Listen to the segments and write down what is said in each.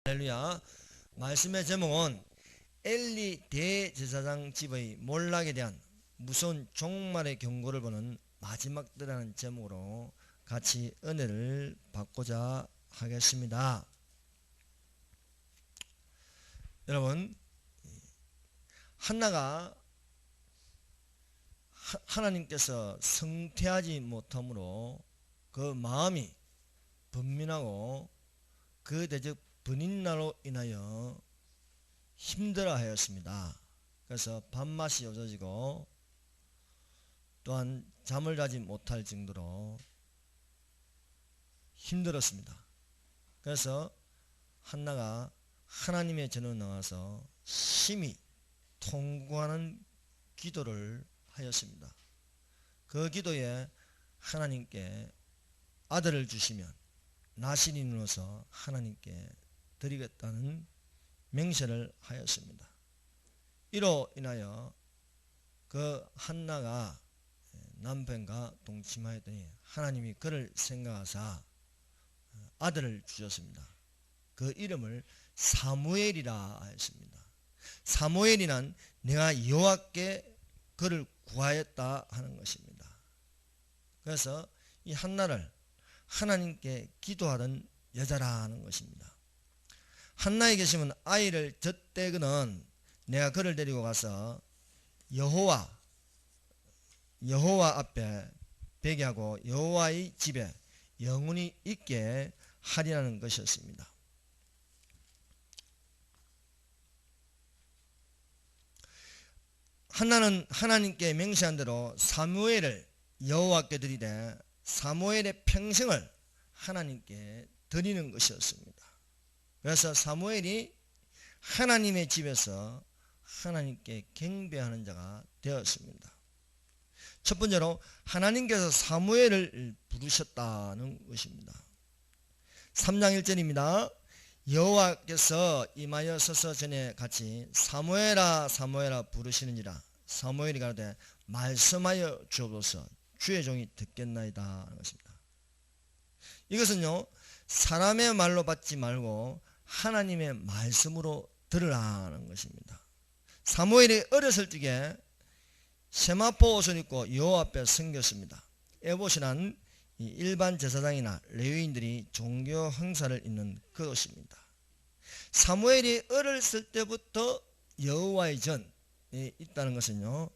할렐루야. 말씀의 제목은 엘리 대제사장 집의 몰락에 대한 무서운 종말의 경고를 보는 마지막들이라는 제목으로 같이 은혜를 받고자 하겠습니다. 여러분, 한나가 하나님께서 성퇴하지 못함으로 그 마음이 번민하고 그 대적 번인나로 인하여 힘들어하였습니다. 그래서 밥맛이 없어지고 또한 잠을 자지 못할 정도로 힘들었습니다. 그래서 한나가 하나님의 전으로 나와서 심히 통곡하는 기도를 하였습니다. 그 기도에 하나님께 아들을 주시면 나신인으로서 하나님께 드리겠다는 맹세를 하였습니다. 이로 인하여 그 한나가 남편과 동침하였더니 하나님이 그를 생각하사 아들을 주셨습니다. 그 이름을 사무엘이라 하였습니다. 사무엘이란 내가 여호와께 그를 구하였다 하는 것입니다. 그래서 이 한나를 하나님께 기도하던 여자라는 것입니다. 한나에 계시면 아이를 젖대거는 내가 그를 데리고 가서 여호와 앞에 베개하고 여호와의 집에 영원히 있게 하리라는 것이었습니다. 한나는 하나님께 맹세한 대로 사무엘을 여호와께 드리되 사무엘의 평생을 하나님께 드리는 것이었습니다. 그래서 사무엘이 하나님의 집에서 하나님께 경배하는 자가 되었습니다. 첫 번째로 하나님께서 사무엘을 부르셨다는 것입니다. 3장 1절입니다. 여호와께서 임하여 서서 전에 같이 사무엘아 사무엘아 부르시는지라 사무엘이 가로되 말씀하여 주옵소서 주의 종이 듣겠나이다 하는 것입니다. 이것은요 사람의 말로 받지 말고 하나님의 말씀으로 들으라는 것입니다. 사무엘이 어렸을 적에 세마포 옷을 입고 여호와 앞에 섬겼습니다. 에봇이란 일반 제사장이나 레위인들이 종교 행사를 입는 그 옷입니다. 사무엘이 어렸을 때부터 여호와의 전에 있다는 것은요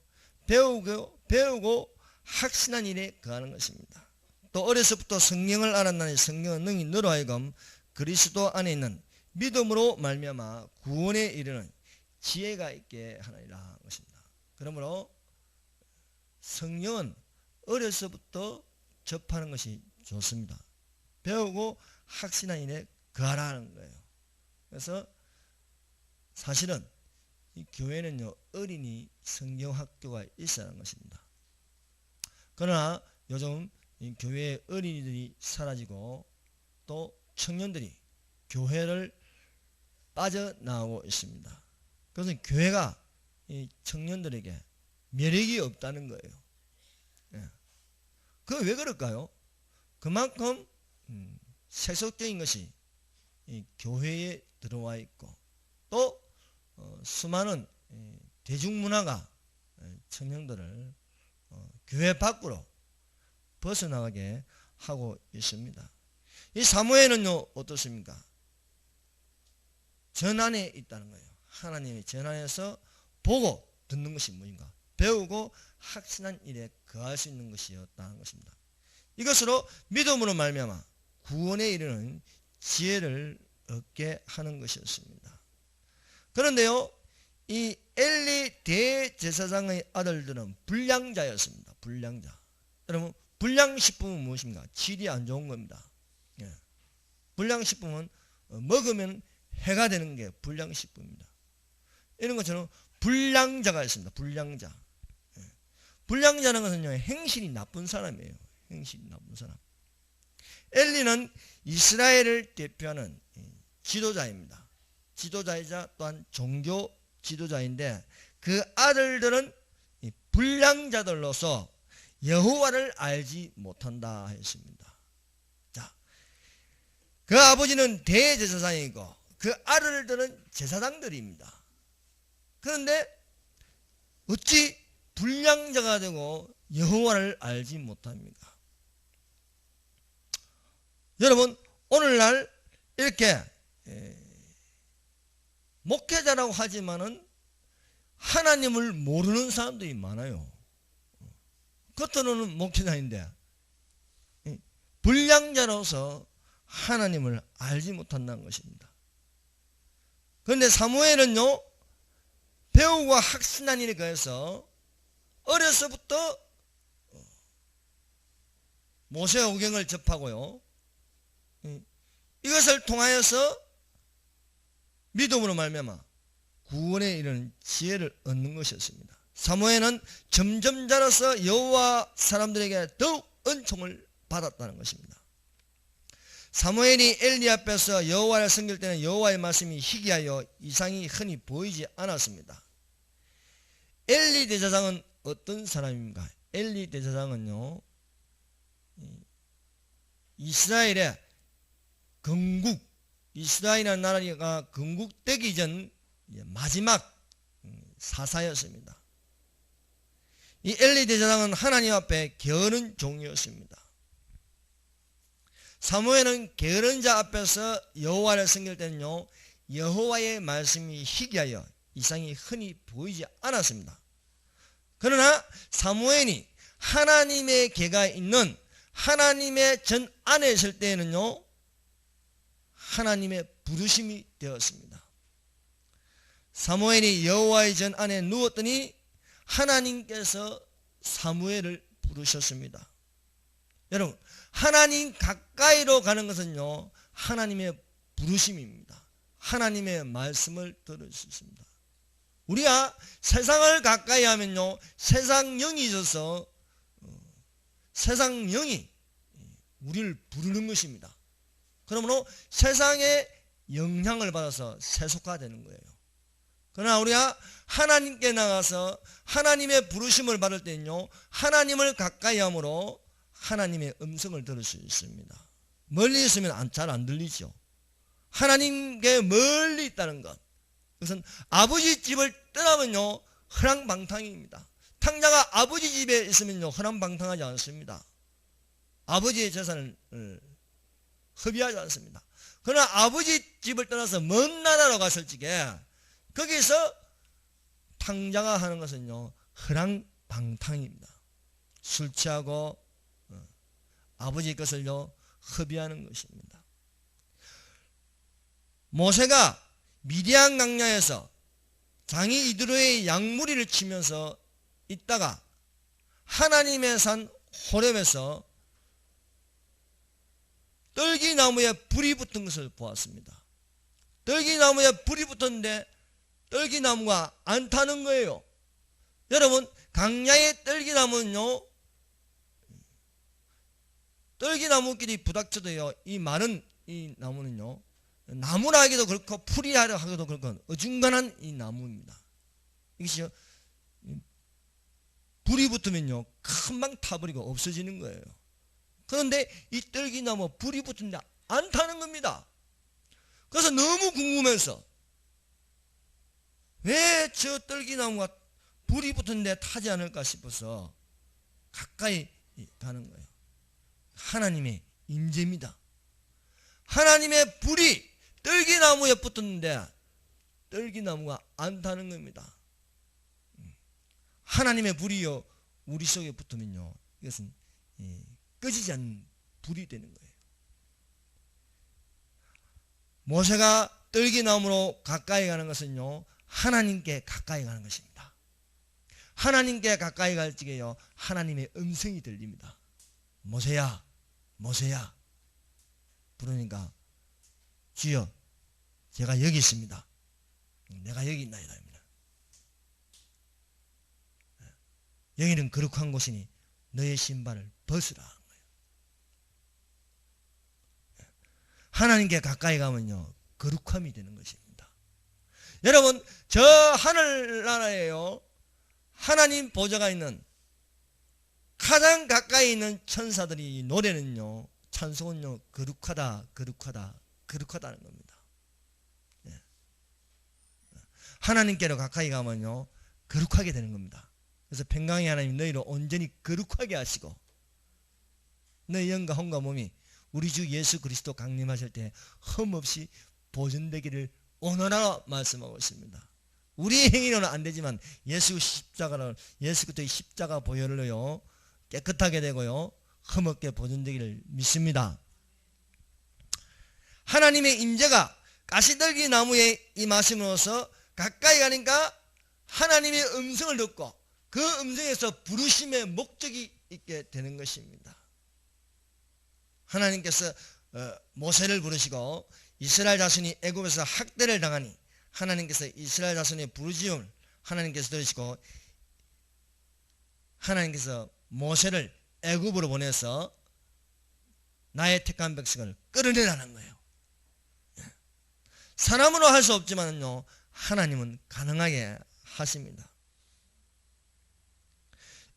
배우고 확신한 일에 거하는 것입니다. 또 어려서부터 성경을 알았나니 성경은 능히 너로 하여금 그리스도 안에 있는 믿음으로 말미암아 구원에 이르는 지혜가 있게 하느니라 것입니다. 그러므로 성경은 어려서부터 접하는 것이 좋습니다. 배우고 확신한 일에 거하라는 거예요. 그래서 사실은 이 교회는요 어린이 성경학교가 있어야 하는 것입니다. 그러나 요즘 이 교회의 어린이들이 사라지고 또 청년들이 교회를 빠져나오고 있습니다. 그래서 교회가 이 청년들에게 매력이 없다는 거예요. 예. 그게 왜 그럴까요? 그만큼 세속적인 것이 이 교회에 들어와 있고 또 수많은 대중문화가 청년들을 교회 밖으로 벗어나가게 하고 있습니다. 이 사무엘은요 어떻습니까? 전 안에 있다는 거예요. 하나님의 전 안에서 보고 듣는 것이 무엇인가? 배우고 확신한 일에 거할 수 있는 것이었다는 것입니다. 이것으로 믿음으로 말미암아 구원에 이르는 지혜를 얻게 하는 것이었습니다. 그런데요 이 엘리 대제사장의 아들들은 불량자였습니다. 불량자. 여러분 불량식품은 무엇입니까? 질이 안 좋은 겁니다. 예. 불량식품은 먹으면 해가 되는 게 불량식품입니다. 이런 것처럼 불량자가 있습니다. 불량자. 예. 불량자라는 것은요 행실이 나쁜 사람이에요. 행실이 나쁜 사람. 엘리는 이스라엘을 대표하는 지도자입니다. 지도자이자 또한 종교 지도자인데 그 아들들은 불량자들로서 여호와를 알지 못한다 했습니다. 자, 그 아버지는 대제사장이고 그 알을 드는 제사장들입니다. 그런데 어찌 불량자가 되고 여호와를 알지 못합니까? 여러분, 오늘날 이렇게 목회자라고 하지만은 하나님을 모르는 사람들이 많아요. 겉으로는 목회자인데 불량자로서 하나님을 알지 못한다는 것입니다. 그런데 사무엘은요, 배우고 학신한 일에 의해서 어려서부터 모세 오경을 접하고요, 이것을 통하여서 믿음으로 말미암아 구원에 이르는 지혜를 얻는 것이었습니다. 사무엘은 점점 자라서 여호와 사람들에게 더욱 은총을 받았다는 것입니다. 사무엘이 엘리 앞에서 여호와를 섬길 때는 여호와의 말씀이 희귀하여 이상이 흔히 보이지 않았습니다. 엘리 대제사장은 어떤 사람입니까? 엘리 대제사장은요, 이스라엘의 건국, 이스라엘이라는 나라가 건국되기 전 마지막 사사였습니다. 이 엘리 대제사장은 하나님 앞에 게으른 종이었습니다. 사무엘은 게으른 자 앞에서 여호와를 섬길 때는요, 여호와의 말씀이 희귀하여 이상이 흔히 보이지 않았습니다. 그러나 사무엘이 하나님의 계가 있는 하나님의 전 안에 있을 때에는요, 하나님의 부르심이 되었습니다. 사무엘이 여호와의 전 안에 누웠더니 하나님께서 사무엘을 부르셨습니다. 여러분, 하나님 가까이로 가는 것은요, 하나님의 부르심입니다. 하나님의 말씀을 들을 수 있습니다. 우리가 세상을 가까이 하면요, 세상 영이 있어서 세상 영이 우리를 부르는 것입니다. 그러므로 세상의 영향을 받아서 세속화되는 거예요. 그러나 우리가 하나님께 나가서 하나님의 부르심을 받을 때는요, 하나님을 가까이 함으로 하나님의 음성을 들을 수 있습니다. 멀리 있으면 잘 안 들리죠. 하나님께 멀리 있다는 것, 그것은 아버지 집을 떠나면요, 허랑방탕입니다. 탕자가 아버지 집에 있으면요, 허랑방탕하지 않습니다. 아버지의 재산을 허비하지 않습니다. 그러나 아버지 집을 떠나서 먼 나라로 갔을 적에 거기서 탕자가 하는 것은요, 허랑방탕입니다. 술 취하고 아버지 것을요, 허비하는 것입니다. 모세가 미디안 강야에서 장이 이드로의 양무리를 치면서 있다가 하나님의 산 호렙에서 떨기나무에 불이 붙은 것을 보았습니다. 떨기나무에 불이 붙었는데 떨기나무가 안 타는 거예요. 여러분, 강야의 떨기나무는요, 떨기나무끼리 부닥쳐도요, 이 많은 이 나무는요, 나무라 하기도 그렇고 풀이라 하기도 그렇고 어중간한 이 나무입니다. 이것이 불이 붙으면요, 금방 타버리고 없어지는 거예요. 그런데 이 떨기나무 불이 붙은데 안 타는 겁니다. 그래서 너무 궁금해서 왜 저 떨기나무가 불이 붙은데 타지 않을까 싶어서 가까이 가는 거예요. 하나님의 임재입니다. 하나님의 불이 떨기나무에 붙었는데 떨기나무가 안 타는 겁니다. 하나님의 불이요, 우리 속에 붙으면요, 이것은 꺼지지 않는 불이 되는 거예요. 모세가 떨기나무로 가까이 가는 것은요, 하나님께 가까이 가는 것입니다. 하나님께 가까이 갈 적에요, 하나님의 음성이 들립니다. 모세야, 모세야 부르니까 주여, 제가 여기 있습니다. 내가 여기 있나이다. 여기는 거룩한 곳이니 너의 신발을 벗으라 하는 거예요. 하나님께 가까이 가면요, 거룩함이 되는 것입니다. 여러분, 저 하늘나라에요, 하나님 보좌가 있는 가장 가까이 있는 천사들이 노래는요, 찬송은요, 거룩하다, 거룩하다, 거룩하다는 겁니다. 하나님께로 가까이 가면요 거룩하게 되는 겁니다. 그래서 평강의 하나님 너희를 온전히 거룩하게 하시고 너희 영과 혼과 몸이 우리 주 예수 그리스도 강림하실 때 흠없이 보존되기를 원하라 말씀하고 있습니다. 우리의 행위로는 안 되지만 예수 그리스도의 십자가 보혈로요 깨끗하게 되고요 흠없게 보존되기를 믿습니다. 하나님의 임재가 가시떨기 나무에 임하심으로써 가까이 가니까 하나님의 음성을 듣고 그 음성에서 부르심의 목적이 있게 되는 것입니다. 하나님께서 모세를 부르시고 이스라엘 자손이 애굽에서 학대를 당하니 하나님께서 이스라엘 자손의 부르짖음을 하나님께서 들으시고 하나님께서 모세를 애굽으로 보내서 나의 택한 백성을 끌어내라는 거예요. 사람으로 할 수 없지만요 하나님은 가능하게 하십니다.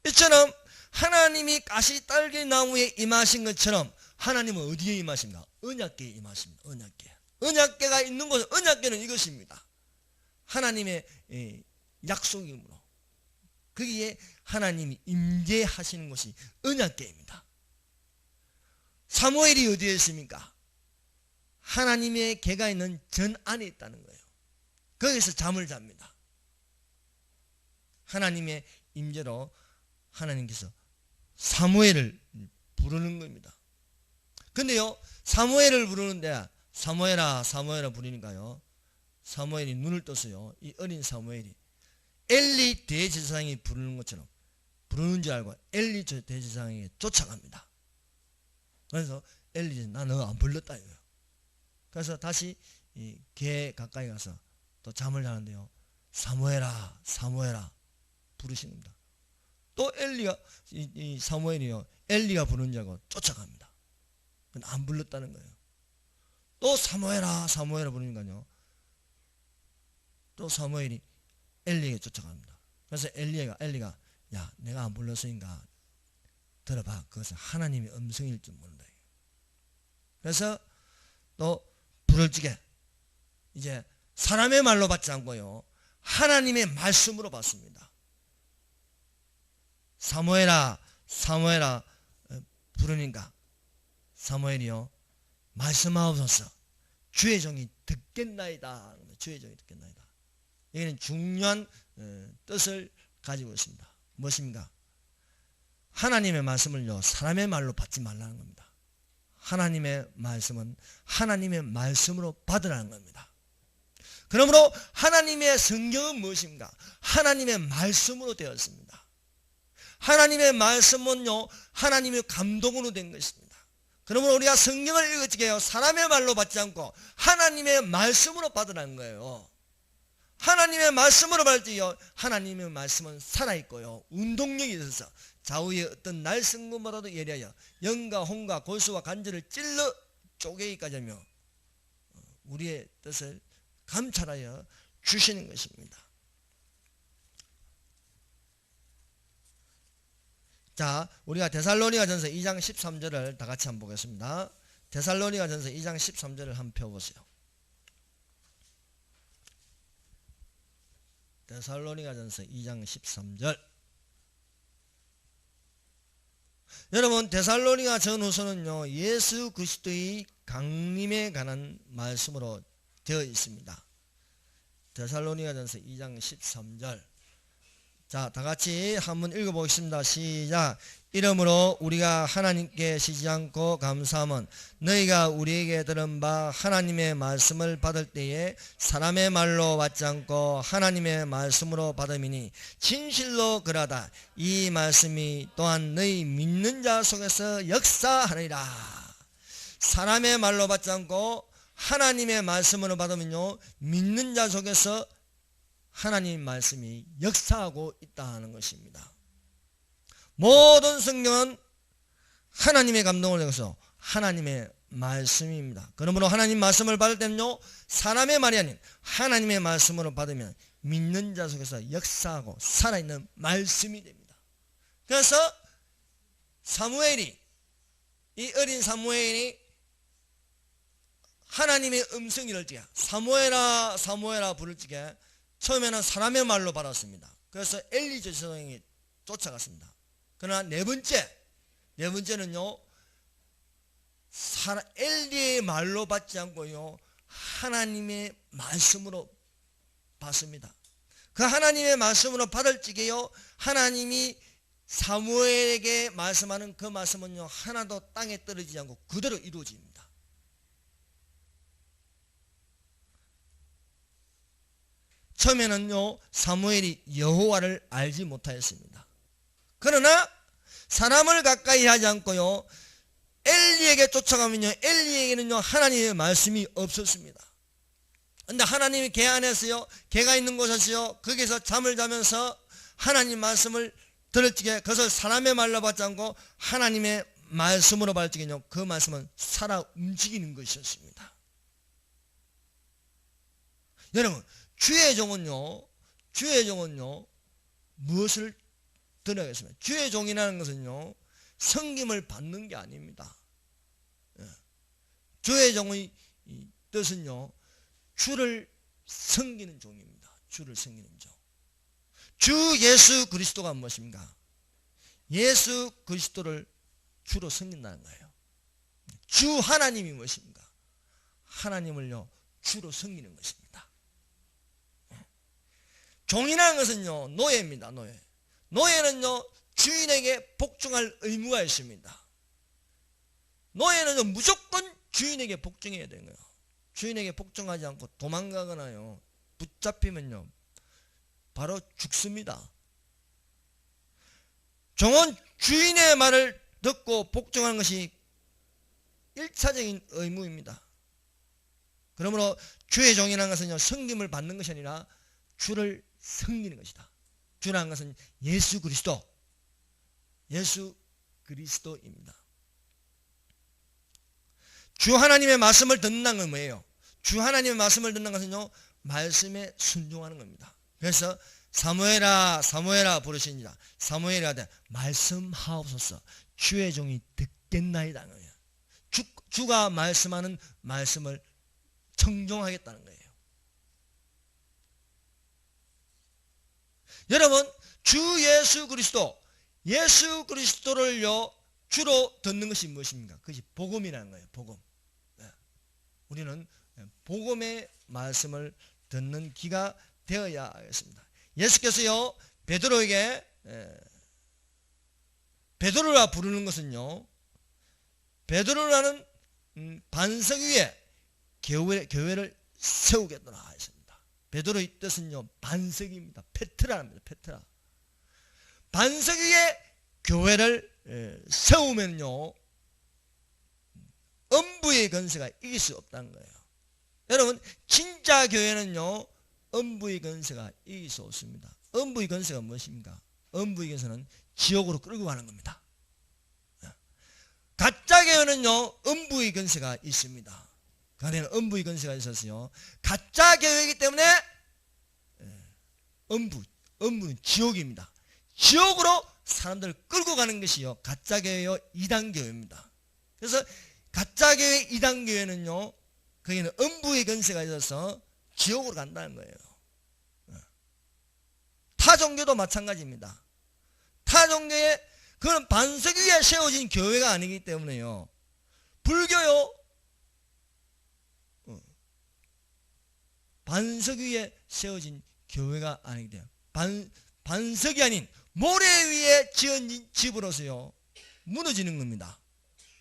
이처럼 하나님이 가시떨기 나무에 임하신 것처럼 하나님은 어디에 임하십니까? 언약궤에 임하십니다. 언약궤가 있는 곳은 언약궤는 이것입니다. 하나님의 약속이므로 거기에 하나님이 임재하시는 곳이 언약궤입니다. 사무엘이 어디에 있습니까? 하나님의 궤가 있는 전 안에 있다는 거예요. 거기서 잠을 잡니다. 하나님의 임재로 하나님께서 사무엘을 부르는 겁니다. 근데요 사무엘을 부르는데 사무엘아 부르니까요 사무엘이 눈을 떴어요. 이 어린 사무엘이 엘리 대제사장이 부르는 것처럼 부르는 줄 알고 엘리 대제사장에게 쫓아갑니다. 그래서 엘리 나 너 안 불렀다 이거예요. 그래서 다시 이 궤 가까이 가서 또 잠을 자는데요 사무엘아 부르시는 겁니다. 또 엘리가 이 사무엘이요 엘리가 부르는 줄 알고 쫓아갑니다. 안 불렀다는 거예요. 또 사무엘아 부르니까요 또 사무엘이 엘리에게 쫓아갑니다. 그래서 엘리가 야 내가 안 불렀으니까 들어봐. 그것은 하나님의 음성일 줄 모른다. 그래서 또 불을 찌게 이제 사람의 말로 받지 않고요 하나님의 말씀으로 받습니다. 사무엘아 부르니까 사무엘이요 말씀하옵소서 주의 종이 듣겠나이다. 주의 종이 듣겠나이다. 여기는 중요한 뜻을 가지고 있습니다. 무엇입니까? 하나님의 말씀을요 사람의 말로 받지 말라는 겁니다. 하나님의 말씀은 하나님의 말씀으로 받으라는 겁니다. 그러므로 하나님의 성경은 무엇입니까? 하나님의 말씀으로 되었습니다. 하나님의 말씀은요 하나님의 감동으로 된 것입니다. 그러므로 우리가 성경을 읽을 때요 사람의 말로 받지 않고 하나님의 말씀으로 받으라는 거예요. 하나님의 말씀으로 받을 때요 하나님의 말씀은 살아있고요 운동력이 있어서 좌우의 어떤 날성금보다도 예리하여 영과 혼과 골수와 관절을 찔러 쪼개기까지 하며 우리의 뜻을 감찰하여 주시는 것입니다. 자, 우리가 데살로니가전서 2장 13절을 다 같이 한번 보겠습니다. 데살로니가전서 2장 13절을 한번 펴보세요. 데살로니가전서 2장 13절. 여러분 데살로니가 전후서는요 예수 그리스도의 강림에 관한 말씀으로 되어 있습니다. 데살로니가전서 2장 13절. 자, 다 같이 한번 읽어보겠습니다. 시작. 이러므로 우리가 하나님께 쉬지 않고 감사함은 너희가 우리에게 들은 바 하나님의 말씀을 받을 때에 사람의 말로 받지 않고 하나님의 말씀으로 받음이니 진실로 그러하다. 이 말씀이 또한 너희 믿는 자 속에서 역사하느니라. 사람의 말로 받지 않고 하나님의 말씀으로 받으면요 믿는 자 속에서 하나님의 말씀이 역사하고 있다는 것입니다. 모든 성경은 하나님의 감동을 내서 하나님의 말씀입니다. 그러므로 하나님 말씀을 받을 때는요 사람의 말이 아닌 하나님의 말씀으로 받으면 믿는 자 속에서 역사하고 살아있는 말씀이 됩니다. 그래서 사무엘이 이 어린 사무엘이 하나님의 음성을 들을 적에 사무엘아 부를 적에 처음에는 사람의 말로 받았습니다. 그래서 엘리 제사장이 쫓아갔습니다. 그러나 네 번째는요, 엘리의 말로 받지 않고요, 하나님의 말씀으로 받습니다. 그 하나님의 말씀으로 받을 적에요, 하나님이 사무엘에게 말씀하는 그 말씀은요, 하나도 땅에 떨어지지 않고 그대로 이루어집니다. 처음에는요, 사무엘이 여호와를 알지 못하였습니다. 그러나 사람을 가까이 하지 않고요, 엘리에게 쫓아가면요, 엘리에게는요, 하나님의 말씀이 없었습니다. 근데 하나님이 궤 안에서요, 궤가 있는 곳에서요, 거기서 잠을 자면서 하나님 말씀을 들을 적에 그것을 사람의 말로 받지 않고 하나님의 말씀으로 받을 적에요, 그 말씀은 살아 움직이는 것이었습니다. 여러분, 주의 종은요 무엇을 드러내겠습니까? 주의 종이라는 것은요, 섬김을 받는 게 아닙니다. 주의 종의 뜻은요, 주를 섬기는 종입니다. 주를 섬기는 종. 주 예수 그리스도가 무엇입니까? 예수 그리스도를 주로 섬긴다는 거예요. 주 하나님이 무엇입니까? 하나님을요, 주로 섬기는 것입니다. 종이라는 것은요, 노예입니다. 노예는요, 주인에게 복종할 의무가 있습니다. 노예는요, 무조건 주인에게 복종해야 되는 거예요. 주인에게 복종하지 않고 도망가거나요, 붙잡히면요, 바로 죽습니다. 종은 주인의 말을 듣고 복종하는 것이 1차적인 의무입니다. 그러므로 주의 종이라는 것은요, 섬김을 받는 것이 아니라 주를 섬기는 것이다. 주라는 것은 예수 그리스도입니다. 주 하나님의 말씀을 듣는다는 건 뭐예요? 주 하나님의 말씀을 듣는 것은요, 말씀에 순종하는 겁니다. 그래서 사무엘아 사무엘아 부르시니라. 사무엘이 하되 말씀하옵소서, 주의 종이 듣겠나이다. 주가 말씀하는 말씀을 청종하겠다는 거예요. 여러분, 주 예수 그리스도를요, 주로 듣는 것이 무엇입니까? 그것이 복음이라는 거예요. 복음. 우리는 복음의 말씀을 듣는 귀가 되어야 하겠습니다. 예수께서요, 베드로에게 베드로라 부르는 것은요, 베드로라는 반석 위에 교회를 세우겠노라 했습니다. 베드로의 뜻은요, 반석입니다. 페트라입니다. 페트라. 반석 위에 교회를 세우면요, 음부의 권세가 이길 수 없다는 거예요. 여러분, 진짜 교회는요, 음부의 권세가 이길 수 없습니다. 음부의 권세가 무엇입니까? 음부의 권세는 지옥으로 끌고 가는 겁니다. 가짜 교회는요, 음부의 권세가 있습니다. 그 안에는 음부의 권세가 있어서요, 가짜 교회이기 때문에 음부는 지옥입니다. 지옥으로 사람들을 끌고 가는 것이요, 가짜 교회요, 이단 교회입니다. 그래서 가짜 교회, 이단 교회는요, 거기는 음부의 권세가 있어서 지옥으로 간다는 거예요. 타 종교도 마찬가지입니다. 타 종교에 그건 반석 위에 세워진 교회가 아니기 때문에요, 불교요, 반석 위에 세워진 교회가 아니기 때문에 반석이 아닌 모래 위에 지은 집으로서요, 무너지는 겁니다.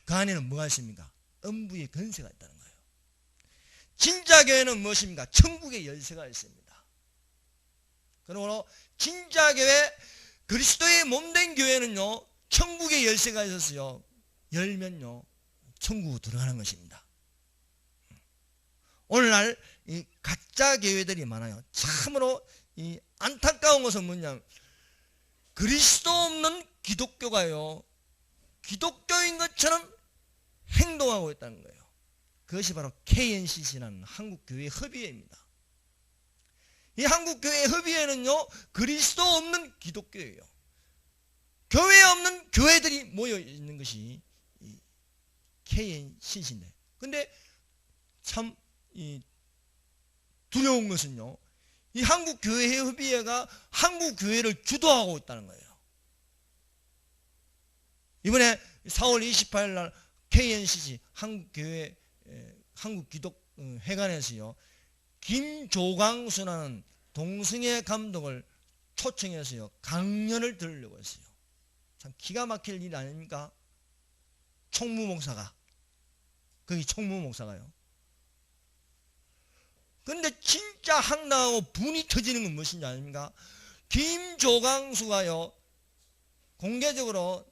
그 안에는 뭐가 있습니까? 음부의 권세가 있다는 거예요. 진짜 교회는 무엇입니까? 천국의 열쇠가 있습니다. 그러므로 진짜 교회, 그리스도의 몸된 교회는요, 천국의 열쇠가 있어서요, 열면요, 천국으로 들어가는 것입니다. 오늘날 이 가짜 교회들이 많아요. 참으로 이 안타까운 것은 뭐냐면, 그리스도 없는 기독교가요, 기독교인 것처럼 행동하고 있다는 거예요. 그것이 바로 KNCC라는 한국교회 협의회입니다. 이 한국교회 협의회는요, 그리스도 없는 기독교예요. 교회 없는 교회들이 모여 있는 것이 이 KNCC인데, 근데 참 두려운 것은요, 이 한국교회협의회가 한국교회를 주도하고 있다는 거예요. 이번에 4월 28일 날 KNCC 한국교회 한국기독회관에서요, 김조광수라는 동성애 감독을 초청해서요 강연을 들으려고 했어요. 참 기가 막힐 일 아닙니까? 총무목사가, 거기 총무목사가요. 근데 진짜 황당하고 분이 터지는 건 무엇인지 아닙니까? 김조광수가요, 공개적으로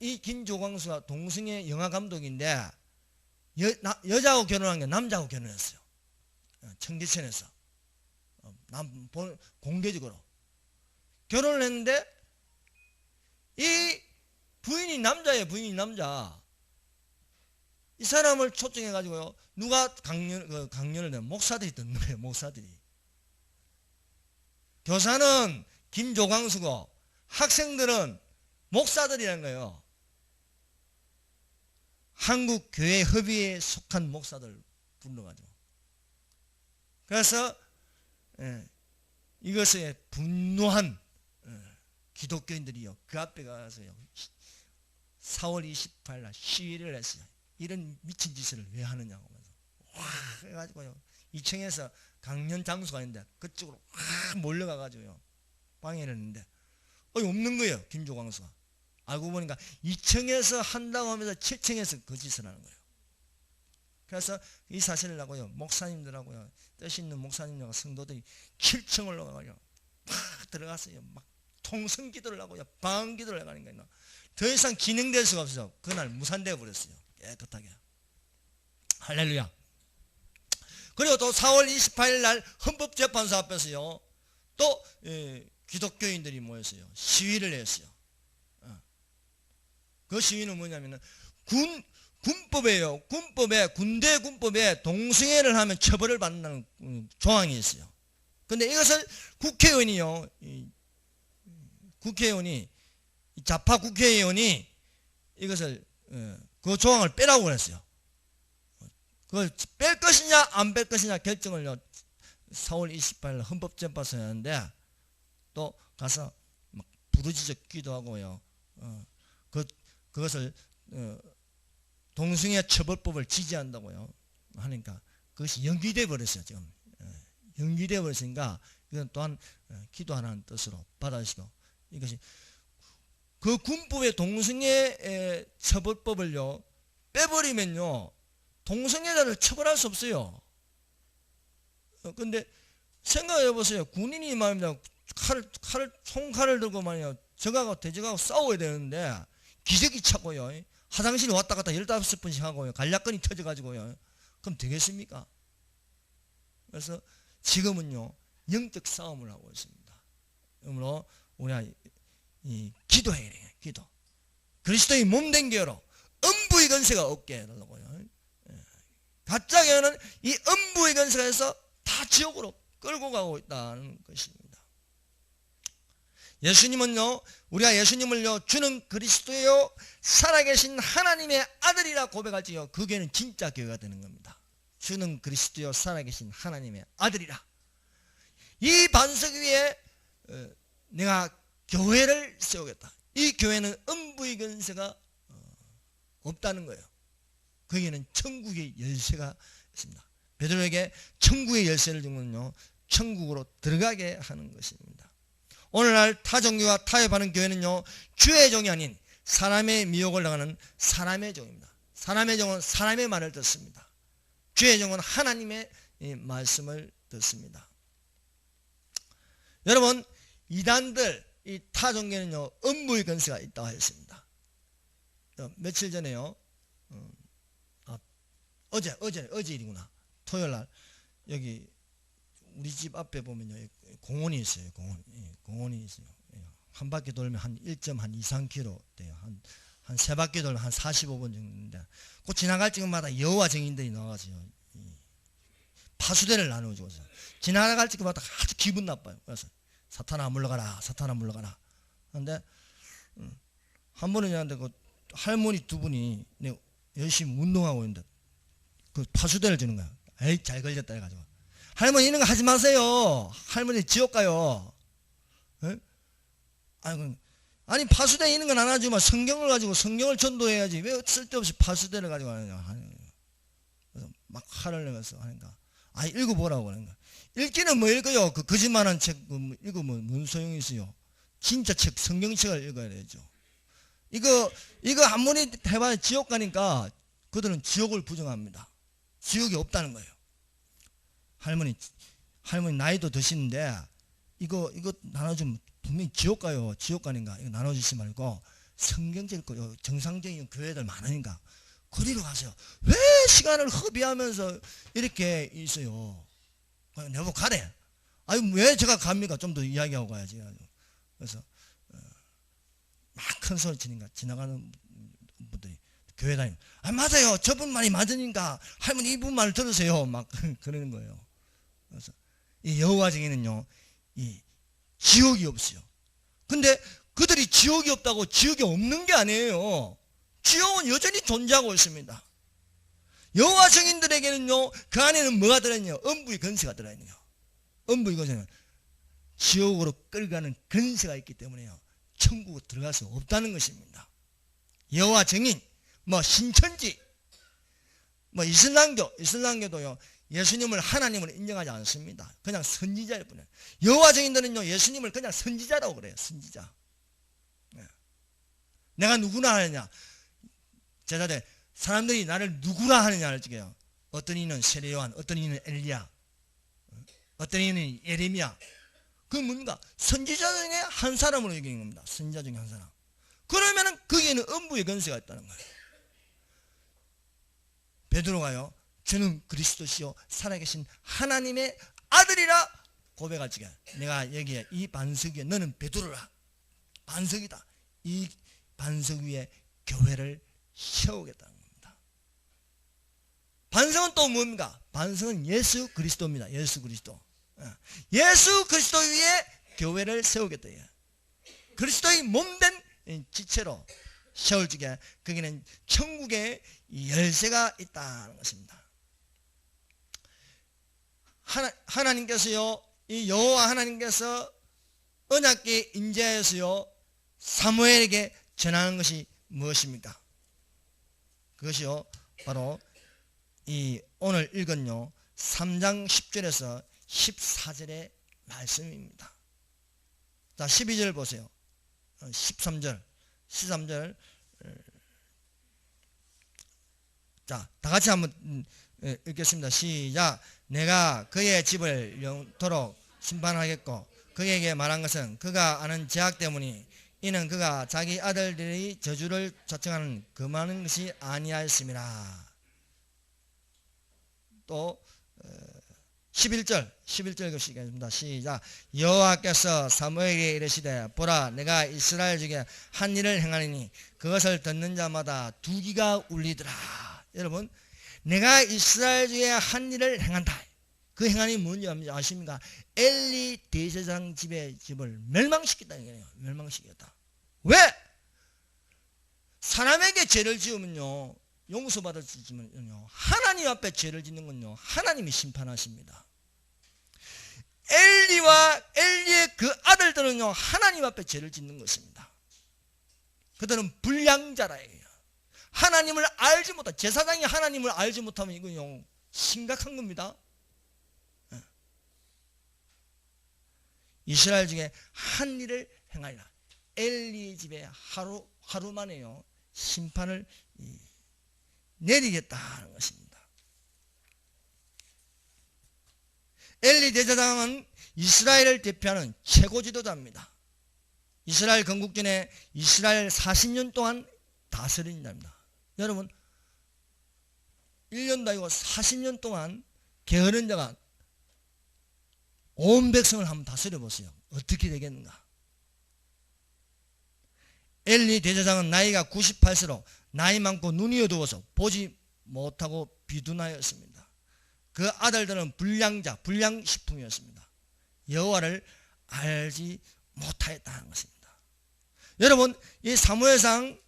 이 김조광수가 동성애 영화 감독인데 여자하고 결혼한 게 남자하고 결혼했어요. 청계천에서 공개적으로 결혼을 했는데 이 부인이 남자예요. 부인이 남자. 이 사람을 초청해 가지고요, 누가 강연을 낸 목사들이 듣는 거예요. 목사들이. 교사는 김조광수고 학생들은 목사들이라는 거예요. 한국교회협의회에 속한 목사들 불러가지고. 그래서 이것에 분노한 기독교인들이요, 그 앞에 가서요 4월 28일 날 시위를 했어요. 이런 미친 짓을 왜 하느냐고 하면서 와 해가지고요, 2층에서 강연 장소가 있는데 그쪽으로 확 몰려가가지고요 방해를 했는데 없는 거예요. 김조광수가. 알고 보니까 2층에서 한다고 하면서 7층에서 그 짓을 하는 거예요. 그래서 이 사실을 하고요, 목사님들하고요, 뜻 있는 목사님들과 성도들이 7층 올라가고요 팍 들어갔어요. 막 통성기도를 하고요, 방언기도를 해가니까 더 이상 진행될 수가 없어요. 그날 무산되어 버렸어요. 깨끗하게. 할렐루야. 그리고 또 4월 28일 날 헌법재판소 앞에서요 또 기독교인들이 모였어요. 시위를 했어요. 그 시위는 뭐냐면은 군법에요. 군대 군법에 동성애를 하면 처벌을 받는다는 조항이 있어요. 근데 이것을 국회의원이 좌파 국회의원이 이것을 그 조항을 빼라고 그랬어요. 그걸 뺄 것이냐 안 뺄 것이냐 결정을요 4월 28일 헌법재판소에 하는데, 또 가서 막 부르짖어 기도하고요, 그것을 동성애 처벌법을 지지한다고요 하니까 그것이 연기돼 버렸어요. 지금 연기돼 버렸으니까 이건 또한 기도하라는 뜻으로 받아주시고, 이것이 그 군법의 동성애 처벌법을요 빼버리면요 동성애자를 처벌할 수 없어요. 근데 생각해 보세요. 군인이 말입니다. 총칼을 들고 말이야 적하고 대적하고 싸워야 되는데 기저귀 차고요, 화장실 왔다 갔다 15번씩 하고요, 간략건이 터져가지고요, 그럼 되겠습니까? 그래서 지금은요 영적 싸움을 하고 있습니다. 그러므로 우리가 기도해야 돼요. 기도. 그리스도의 몸된 교회로 음부의 권세가 없게 해달라고요. 가짜 교회는 이 음부의 권세가 해서 다 지옥으로 끌고 가고 있다는 것입니다. 예수님은요, 우리가 예수님을요 주는 그리스도요 살아계신 하나님의 아들이라 고백할지요 그 교회는 진짜 교회가 되는 겁니다. 주는 그리스도요 살아계신 하나님의 아들이라. 이 반석 위에 내가 교회를 세우겠다. 이 교회는 음부의 권세가 없다는 거예요. 거기에는 천국의 열쇠가 있습니다. 베드로에게 천국의 열쇠를 준 건요 천국으로 들어가게 하는 것입니다. 오늘날 타종교와 타협하는 교회는요 주의 종이 아닌 사람의 미혹을 당하는 사람의 종입니다. 사람의 종은 사람의 말을 듣습니다. 주의 종은 하나님의 말씀을 듣습니다. 여러분, 이단들, 이 타종교는요 음부의 권세가 있다고 했습니다. 며칠 전에요, 어제 일이구나. 토요일날 여기 우리 집 앞에 보면요 공원이 있어요. 공원이 있어요. 한 바퀴 돌면 한 1.2, 3km 돼요. 한 세 바퀴 돌면 한 45분 정도인데, 그 지나갈 적마다 여호와 증인들이 나와가지고 파수대를 나누어주고서 지나갈 적마다 아주 기분 나빠요. 그래서 사탄아 물러가라, 사탄아 물러가라. 그런데 한 번은 저한테 그 할머니 두 분이 열심히 운동하고 있는데 그 파수대를 주는 거야. 에이 잘 걸렸다 해가지고 할머니 이런 거 하지 마세요. 할머니 지옥 가요. 에? 아니 파수대 있는 건 안 하지만 성경을 가지고 성경을 전도해야지 왜 쓸데없이 파수대를 가지고 하느냐. 그래서 막 화를 내면서 하니까 읽어보라고 그러는 거야. 읽기는 뭐 읽어요. 그 거짓말한 책 읽으면 뭔 소용이 있어요. 진짜 책 성경책을 읽어야 되죠. 이거 아무리 해봐야 지옥 가니까 그들은 지옥을 부정합니다. 지옥이 없다는 거예요. 할머니 나이도 드시는데 이거 나눠주면 분명히 지옥 가요. 지옥 가니까 이거 나눠주지 말고 성경책 읽고 정상적인 교회들 많으니까 그리로 가세요. 왜 시간을 허비하면서 이렇게 있어요. 내가 가래. 왜 제가 갑니까? 좀 더 이야기하고 가야지. 그래서 막 큰 소리 치니까 지나가는 분들이 교회 다니면 맞아요. 저분 말이 맞으니까 할머니 이분 말 들으세요. 막 그러는 거예요. 그래서 이 여호와 증인은요, 이 지옥이 없어요. 근데 그들이 지옥이 없다고 지옥이 없는 게 아니에요. 지옥은 여전히 존재하고 있습니다. 여호와 증인들에게는요, 그 안에는 뭐가 들어있냐? 음부의 권세가 들어있네요. 음부의 권세는 지옥으로 끌어가는 권세가 있기 때문에요, 천국에 들어갈 수 없다는 것입니다. 여호와 증인, 신천지, 이슬람교도요, 예수님을 하나님을 인정하지 않습니다. 그냥 선지자일 뿐이에요. 여호와 증인들은요, 예수님을 그냥 선지자라고 그래요. 선지자. 내가 누구나 하느냐? 제자들, 사람들이 나를 누구라 하느냐를 지게요. 어떤 이는 세례 요한, 어떤 이는 엘리야, 어떤 이는 예레미야. 그 뭔가 선지자 중에 한 사람으로 여기는 겁니다. 선지자 중에 한 사람. 그러면은 거기에는 음부의 권세가 있다는 거예요. 베드로가요, 주는 그리스도시요 살아계신 하나님의 아들이라 고백하지게, 내가 여기에 이 반석 위에 너는 베드로라, 반석이다. 이 반석 위에 교회를 세우겠다는 겁니다. 반석은 또 뭡니까? 반석은 예수 그리스도입니다. 예수 그리스도. 예수 그리스도 위에 교회를 세우겠다. 그리스도의 몸된 지체로 세울지게, 거기는 천국의 열쇠가 있다는 것입니다. 하나님께서요, 이 여호와 하나님께서 언약궤 인자에서요, 사무엘에게 전하는 것이 무엇입니까? 그것이요, 바로 이 오늘 읽은요 3장 10절에서 14절의 말씀입니다. 자, 12절 보세요. 13절 자, 다 같이 한번 읽겠습니다. 시작. 내가 그의 집을 영토록 심판하겠고 그에게 말한 것은 그가 아는 죄악 때문이, 이는 그가 자기 아들들의 저주를 자청하는 그 많은 것이 아니하였음이라. 또 11절 읽으시겠습니다. 시작. 여호와께서 사무엘에게 이르시되, 보라, 내가 이스라엘 중에 한 일을 행하리니 그것을 듣는 자마다 두기가 울리더라. 여러분, 내가 이스라엘 중에 한 일을 행한다. 그 행한이 뭔지 아십니까? 엘리 대제사장 집을 멸망시켰다는 거예요. 멸망시켰다. 왜? 사람에게 죄를 지으면요, 용서받을 수 있지만요, 하나님 앞에 죄를 짓는 건요, 하나님이 심판하십니다. 엘리의 그 아들들은요, 하나님 앞에 죄를 짓는 것입니다. 그들은 불량자라예요. 하나님을 알지 못한, 제사장이 하나님을 알지 못하면 이건요, 심각한 겁니다. 이스라엘 중에 한 일을 행하리라. 엘리의 집에 하루 만에요, 심판을 내리겠다는 것입니다. 엘리 대제사장은 이스라엘을 대표하는 최고 지도자입니다. 이스라엘 건국전에 이스라엘 40년 동안 다스린 자입니다. 여러분, 1년도 아니고 40년 동안 게으른 자가 온 백성을 한번 다스려 보세요. 어떻게 되겠는가? 엘리 대제사장은 나이가 98세로 나이 많고 눈이 어두워서 보지 못하고 비둔하였습니다. 그 아들들은 불량식품이었습니다. 여호와를 알지 못하였다는 것입니다. 여러분, 이 사무엘상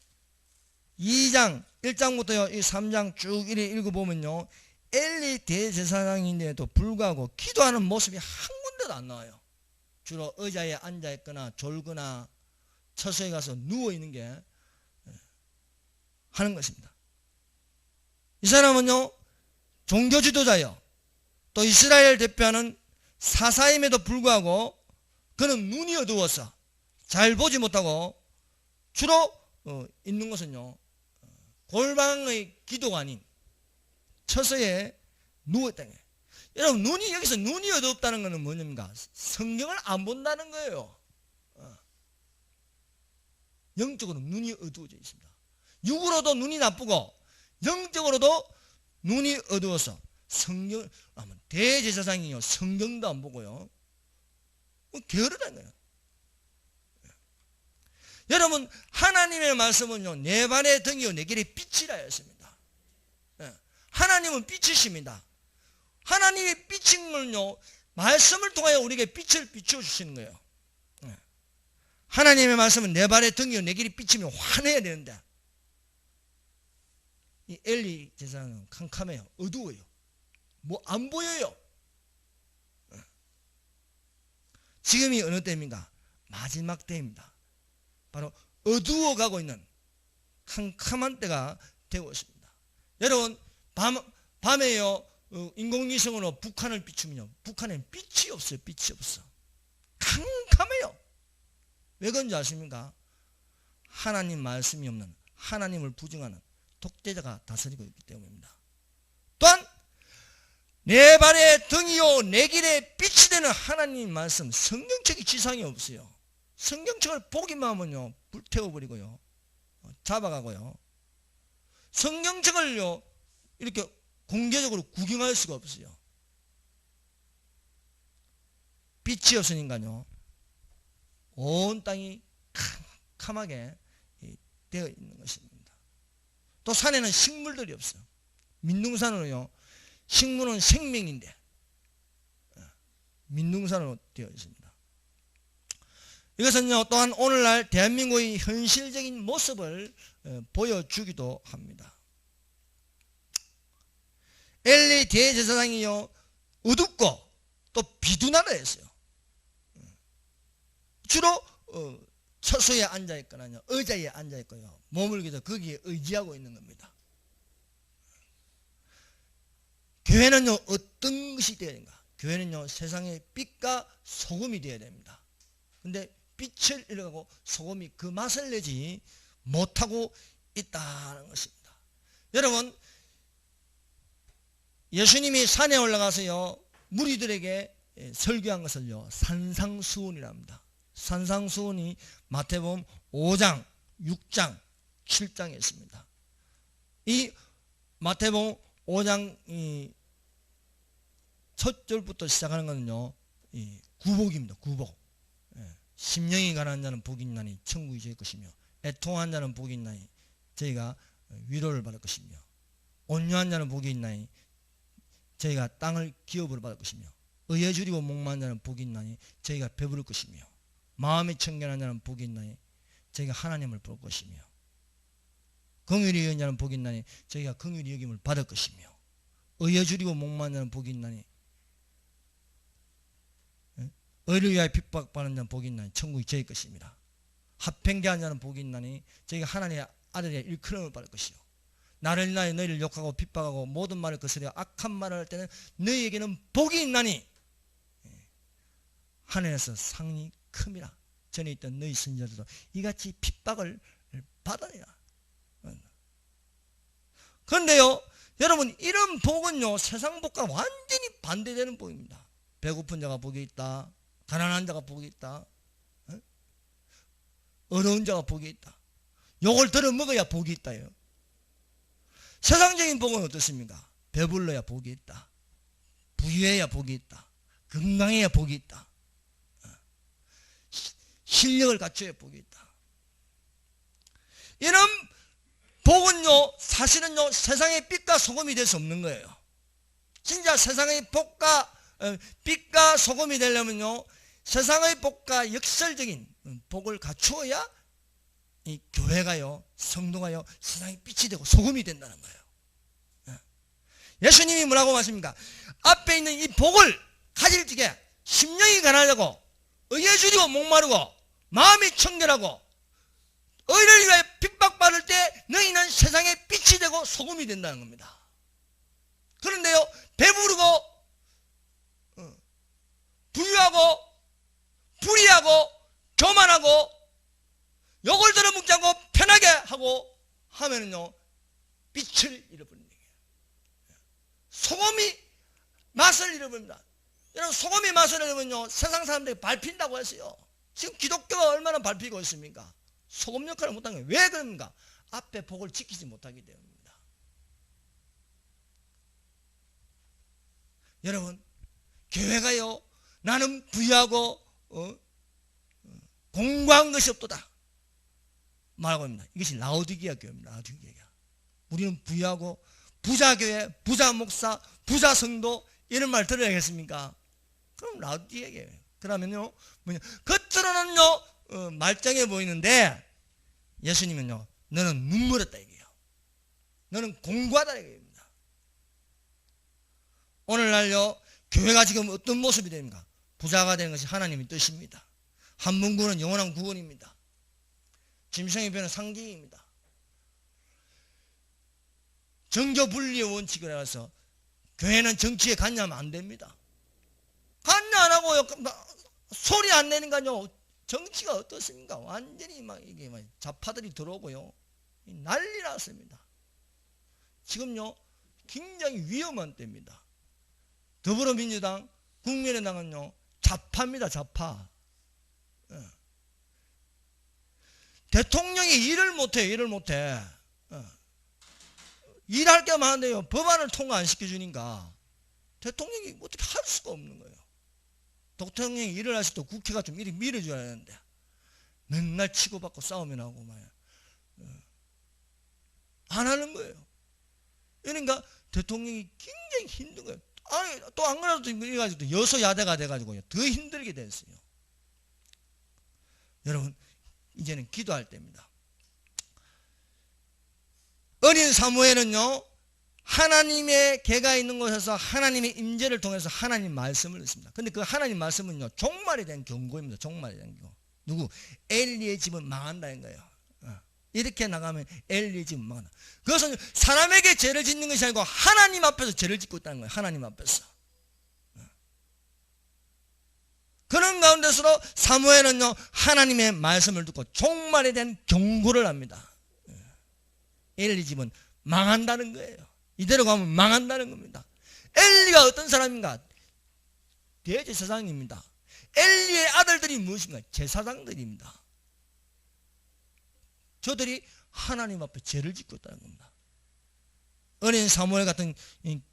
2장 1장부터요 이 3장 쭉 이리 읽어보면요, 엘리 대제사장인데도 불구하고 기도하는 모습이 한 군데도 안 나와요. 주로 의자에 앉아있거나 졸거나 처소에 가서 누워있는 게 하는 것입니다. 이 사람은요, 종교 지도자예요. 또 이스라엘 대표하는 사사임에도 불구하고 그는 눈이 어두워서 잘 보지 못하고 주로 있는 것은요, 골방의 기도가 아닌 처소에 누워있다는 거예요. 여러분, 여기서 눈이 어둡다는 것은 뭐냐입니까? 성경을 안 본다는 거예요. 영적으로 눈이 어두워져 있습니다. 육으로도 눈이 나쁘고 영적으로도 눈이 어두워서 성경을, 대제사장이요, 성경도 안 보고요, 게으르다는 거예요. 여러분, 하나님의 말씀은요, 내 발의 등이요 내 길의 빛이라 했습니다. 하나님은 빛이십니다. 하나님이 빛인 걸요, 말씀을 통하여 우리에게 빛을 비춰주시는 거예요. 하나님의 말씀은 내 발의 등이요 내 길의 빛이면 환해야 되는데, 이 엘리 제사장은 캄캄해요. 어두워요. 뭐 안 보여요. 지금이 어느 때입니까? 마지막 때입니다. 바로 어두워가고 있는 캄캄한 때가 되고 있습니다. 여러분, 밤에요, 인공위성으로 북한을 비추면요, 북한에는 빛이 없어요. 빛이 없어. 캄캄해요. 왜 그런지 아십니까? 하나님 말씀이 없는, 하나님을 부정하는 독재자가 다스리고 있기 때문입니다. 또한 내 발의 등이요 내 길의 빛이 되는 하나님 말씀, 성경책이 지상에 없어요. 성경책을 보기만 하면요, 불태워버리고요, 잡아가고요, 성경책을요 이렇게 공개적으로 구경할 수가 없어요. 빛이 없으니까요, 온 땅이 캄캄하게 되어 있는 것입니다. 또 산에는 식물들이 없어요. 민둥산으로요, 식물은 생명인데 민둥산으로 되어 있습니다. 이것은요, 또한 오늘날 대한민국의 현실적인 모습을 보여주기도 합니다. 엘리 대제사장이요, 어둡고 또 비둔하다 했어요. 주로 처소에 앉아있거나 의자에 앉아있고요, 몸을 기도 거기에 의지하고 있는 겁니다. 교회는요, 어떤 것이 되어야 되는가? 교회는요, 세상의 빛과 소금이 되어야 됩니다. 근데 빛을 잃어가고 소금이 그 맛을 내지 못하고 있다는 것입니다. 여러분, 예수님이 산에 올라가서요, 무리들에게 설교한 것을요, 산상수훈이랍니다. 산상수훈이 마태복음 5장, 6장, 7장에 있습니다. 이 마태복음 5장 첫 절부터 시작하는 것은요, 구복입니다. 구복. 심령이 가난한 자는 복이 있나니 천국이 저희 것이며, 애통한 자는 복이 있나니 저희가 위로를 받을 것이며, 온유한 자는 복이 있나니 저희가 땅을 기업으로 받을 것이며, 의에 줄이고 목마른 자는 복이 있나니 저희가 배부를 것이며, 마음이 청결한 자는 복이 있나니 저희가 하나님을 볼 것이며, 긍휼히 여긴 자는 복이 있나니 저희가 긍휼히 여김을 받을 것이며, 의에 줄이고 목마른 자는 복이 있나니, 의를 위하여 핍박받는 자는 복이 있나니 천국이 저희 것입니다. 합행자한 자는 복이 있나니 저희가 하나님의 아들의 일컬음을 받을 것이요, 나를 인하여 너희를 욕하고 핍박하고 모든 말을 거스려 악한 말을 할 때는 너희에게는 복이 있나니 하늘에서 상이 큼이라. 전에 있던 너희 선지자들도 이같이 핍박을 받으리라. 그런데요, 여러분, 이런 복은요, 세상 복과 완전히 반대되는 복입니다. 배고픈 자가 복이 있다, 가난한 자가 복이 있다, 어려운 자가 복이 있다, 욕을 들어 먹어야 복이 있다요. 세상적인 복은 어떻습니까? 배불러야 복이 있다, 부유해야 복이 있다, 건강해야 복이 있다, 실력을 갖춰야 복이 있다. 이런 복은요, 사실은요, 세상의 빛과 소금이 될 수 없는 거예요. 진짜 세상의 빛과 소금이 되려면요, 세상의 복과 역설적인 복을 갖추어야 이 교회가요, 성도가요, 세상의 빛이 되고 소금이 된다는 거예요. 예수님이 뭐라고 말씀입니까? 앞에 있는 이 복을 가질 적에 심령이 가난하고 의에 줄이고 목마르고 마음이 청결하고 의를 위하여 핍박받을 때 너희는 세상의 빛이 되고 소금이 된다는 겁니다. 그런데요, 배부르고 부유하고 불의하고 교만하고 욕을 들어먹지 않고 편하게 하고 하면은요, 빛을 잃어버리는 거예요. 소금이 맛을 잃어버립니다. 여러분, 소금이 맛을 잃으면요, 세상 사람들이 밟힌다고 했어요. 지금 기독교가 얼마나 밟히고 있습니까? 소금 역할을 못한 거예요. 왜 그럽니까? 앞에 복을 지키지 못하기 때문입니다. 여러분, 교회가요, 나는 부유하고 공부한 것이 없도다 말하고 있습니다. 이것이 라오디게아 교회입니다. 라오디게아. 우리는 부유하고 부자교회, 부자목사, 부자성도 이런 말 들어야겠습니까? 그럼 라오디게아 교회. 그러면요, 겉으로는요 말짱해 보이는데 예수님은요, 너는 눈물었다 이게요. 너는 공부하다 이겁니다. 오늘날요, 교회가 지금 어떤 모습이 됩니까? 부자가 되는 것이 하나님의 뜻입니다. 한문구는 영원한 구원입니다. 짐승의 변은 상징입니다. 정교분리의 원칙을 해서 교회는 정치에 관여하면 안 됩니다. 관여 안 하고요, 소리 안 내니까요, 정치가 어떻습니까? 완전히 이게 좌파들이 들어오고요, 난리 났습니다. 지금요, 굉장히 위험한 때입니다. 더불어민주당, 국민의당은요, 좌파입니다. 좌파. 대통령이 일을 못해요. 일을 못해. 일할 게 많은데요, 법안을 통과 안 시켜주니까 대통령이 어떻게 할 수가 없는 거예요. 대통령이 일을 할 수도 국회가 좀 이렇게 밀어줘야 하는데 맨날 치고받고 싸우면 하고 안 하는 거예요. 그러니까 대통령이 굉장히 힘든 거예요. 아니, 또 안 그래도 이래가지고 여소야대가 돼가지고요, 더 힘들게 됐어요. 여러분, 이제는 기도할 때입니다. 어린 사무엘은요, 하나님의 계가 있는 곳에서 하나님의 임재를 통해서 하나님 말씀을 듣습니다. 근데 그 하나님 말씀은요, 종말에 대한 경고입니다. 종말에 대한 경고. 누구? 엘리의 집은 망한다는 거예요. 이렇게 나가면 엘리의 집은 망한다. 그것은 사람에게 죄를 짓는 것이 아니고 하나님 앞에서 죄를 짓고 있다는 거예요. 하나님 앞에서. 그런 가운데서도 사무엘은요, 하나님의 말씀을 듣고 종말에 대한 경고를 합니다. 엘리 집은 망한다는 거예요. 이대로 가면 망한다는 겁니다. 엘리가 어떤 사람인가? 대제사장입니다. 엘리의 아들들이 무엇인가? 제사장들입니다. 저들이 하나님 앞에 죄를 짓고 있다는 겁니다. 어린 사무엘 같은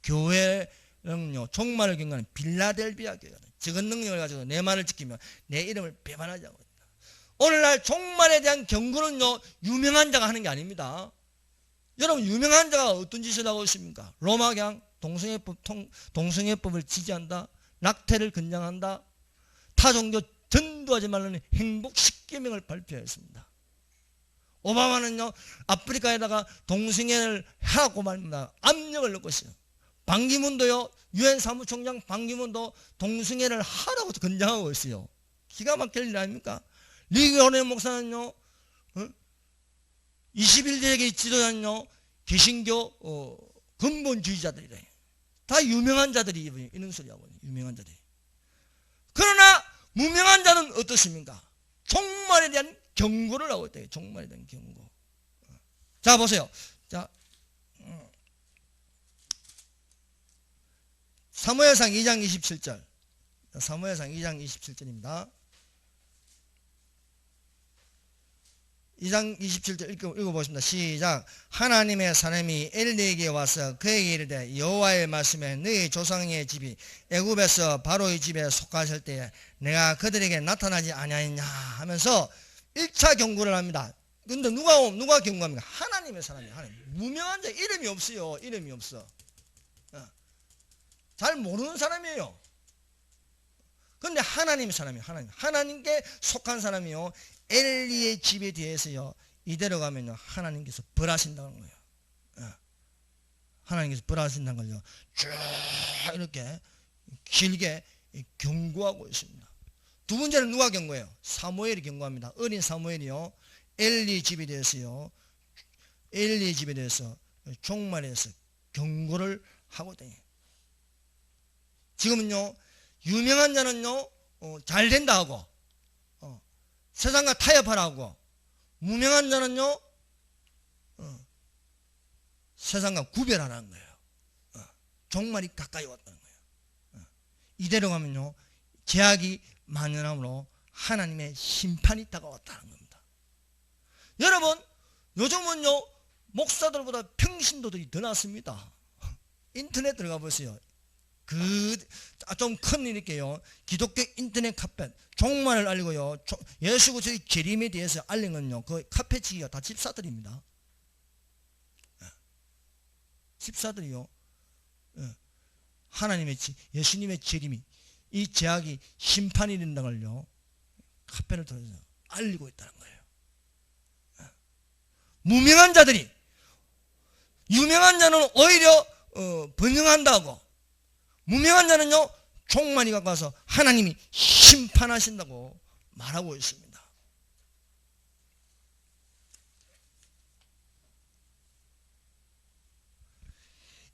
교회는요, 종말을 경고하는 빌라델비아 교회가 적은 능력을 가지고 내 말을 지키며 내 이름을 배반하지 않고 있다. 오늘날 종말에 대한 경고는요, 유명한 자가 하는 게 아닙니다. 여러분, 유명한 자가 어떤 짓을 하고 있습니까? 로마경 동성애법을 지지한다, 낙태를 권장한다, 타종교 전도하지 말라는 행복 10계명을 발표했습니다. 오바마는요, 아프리카에다가 동성애를 하라고 말입니다. 압력을 넣고 있어요. 반기문도요, 유엔 사무총장 반기문도 동성애를 하라고 권장하고 있어요. 기가 막힐 일 아닙니까? 리그호네 목사는요, 21세기 지도자는요, 개신교 근본주의자들이래. 다 유명한 자들이 이런 소리 하고 있어요. 유명한 자들이. 그러나 무명한 자는 어떻습니까? 종말에 대한 경고를 하고 있대요. 종말에 대한 경고. 자, 보세요. 자, 사무엘상 2장 27절. 사무엘상 2장 27절입니다. 2장 27절 읽어보십니다. 시작. 하나님의 사람이 엘리에게 와서 그에게 이르되 여호와의 말씀에 너희 조상의 집이 애굽에서 바로의 집에 속하실 때에 내가 그들에게 나타나지 아니하였냐 하면서 1차 경고를 합니다. 근데 누가 경고합니까? 하나님의 사람이에요. 하나님. 무명한 자, 이름이 없어요. 이름이 없어. 잘 모르는 사람이에요. 근데 하나님의 사람이에요. 하나님께 속한 사람이요, 엘리의 집에 대해서요, 이대로 가면요, 하나님께서 벌하신다는 거예요. 하나님께서 벌하신다는 걸요 쭉 이렇게 길게 경고하고 있습니다. 두 번째는 누가 경고해요? 사무엘이 경고합니다. 어린 사무엘이요 엘리 집에 대해서요 엘리 집에 대해서 종말에서 경고를 하고 있다. 지금은요 유명한 자는요 잘 된다 하고 세상과 타협하라고, 무명한 자는요 세상과 구별하라는 거예요. 종말이 가까이 왔다는 거예요. 이대로 가면요 제약이 만연함으로 하나님의 심판이 다가왔다는 겁니다. 여러분 요즘은요 목사들보다 평신도들이 더 낫습니다. 인터넷 들어가 보세요. 그 좀 큰 이렇게요 기독교 인터넷 카페 종말을 알리고요 예수 그리스도의 재림에 대해서 알린 건요 그 카페 지기가 다 집사들입니다. 집사들이요 하나님의 예수님의 재림이 이 제약이 심판이 된다는 걸요 카페를 통해서 알리고 있다는 거예요. 무명한 자들이 유명한 자는 오히려 번영한다고, 무명한 자는요 종말이 가까워서 하나님이 심판하신다고 말하고 있습니다.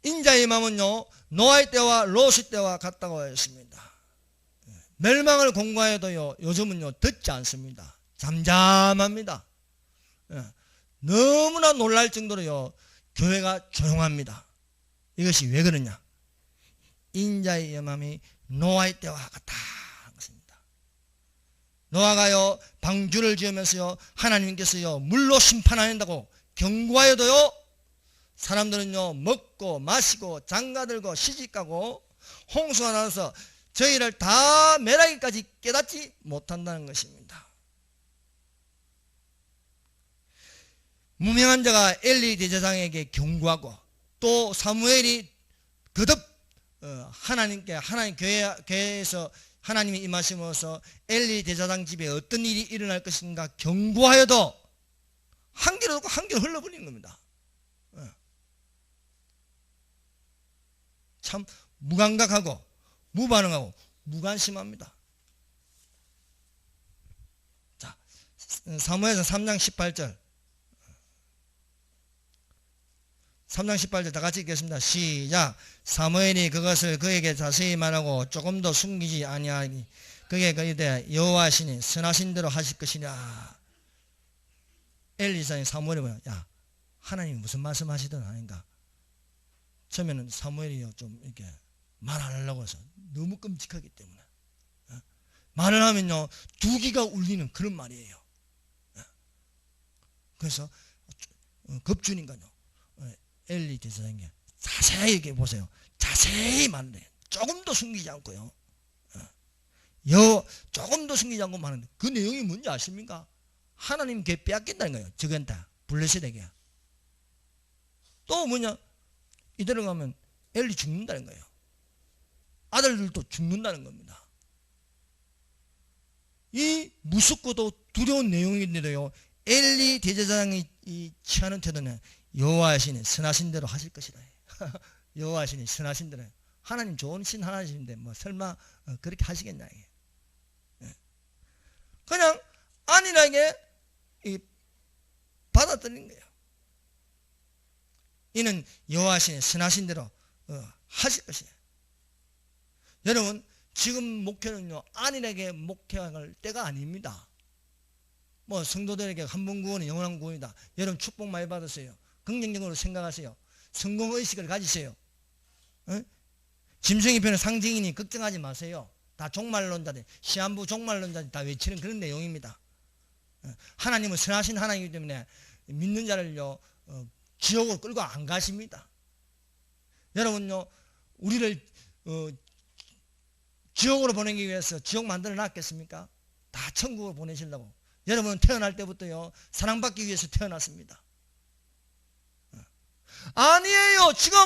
인자의 마음은요 노아의 때와 롯의 때와 같다고 했습니다. 멸망을 공고해도요 요즘은요 듣지 않습니다. 잠잠합니다. 너무나 놀랄 정도로요 교회가 조용합니다. 이것이 왜 그러냐? 인자의 마음이 노아의 때와 같다는 것입니다. 노아가요 방주를 지으면서요 하나님께서요 물로 심판한다고 경고하여도요 사람들은요 먹고 마시고 장가들고 시집가고 홍수가 나서 저희를 다 멸하기까지 깨닫지 못한다는 것입니다. 무명한 자가 엘리 대제사장에게 경고하고 또 사무엘이 거듭 하나님 교회에서 하나님이 임하심으로써 엘리 대제사장 집에 어떤 일이 일어날 것인가 경고하여도 한 길을 놓고 한 길을 흘러버리는 겁니다. 참 무감각하고 무반응하고 무관심합니다. 자, 사무엘서 3장 18절 3장 18절 다 같이 읽겠습니다. 시작. 사무엘이 그것을 그에게 자세히 말하고 조금도 숨기지 아니하니 그게 그에 여호와시니 선하신 대로 하실 것이냐. 엘리사의 사무엘이 뭐야? 야, 하나님이 무슨 말씀하시든 아닌가. 처음에는 사무엘이 좀 이렇게 말 안 하려고 해서 너무 끔찍하기 때문에 말을 하면요 두 귀가 울리는 그런 말이에요. 그래서 급주니까요 엘리 대제사장에게 자세히 이렇게 보세요. 자세히 말을 해요. 조금도 숨기지 않고요. 조금도 숨기지 않고 말하는데 그 내용이 뭔지 아십니까? 하나님 개 빼앗긴다는 거예요. 저건다 블레셋에게. 또 뭐냐? 이대로 가면 엘리 죽는다는 거예요. 아들들도 죽는다는 겁니다. 이 무섭고도 두려운 내용인데도요 엘리 대제사장이 취하는 태도는 여호와시니 선하신 대로 하실 것이다. 여호와시니 선하신 대로. 하나님 좋은 신 하나님인데 뭐 설마 그렇게 하시겠냐. 그냥 안일하게 받아들이는 거예요. 이는 여호와시니 선하신 대로 하실 것이에요. 여러분 지금 목회는요 안일하게 목회할 때가 아닙니다. 뭐 성도들에게 한 번 구원은 영원한 구원이다. 여러분 축복 많이 받으세요. 긍정적으로 생각하세요. 성공의식을 가지세요. 짐승의 상징이니 걱정하지 마세요. 다 종말론자들, 시한부 종말론자들 다 외치는 그런 내용입니다. 하나님은 선하신 하나님이기 때문에 믿는 자를요 지옥으로 끌고 안 가십니다. 여러분요 우리를 지옥으로 보내기 위해서 지옥 만들어 놨겠습니까? 다 천국으로 보내시려고. 여러분은 태어날 때부터요 사랑받기 위해서 태어났습니다. 아니에요. 지금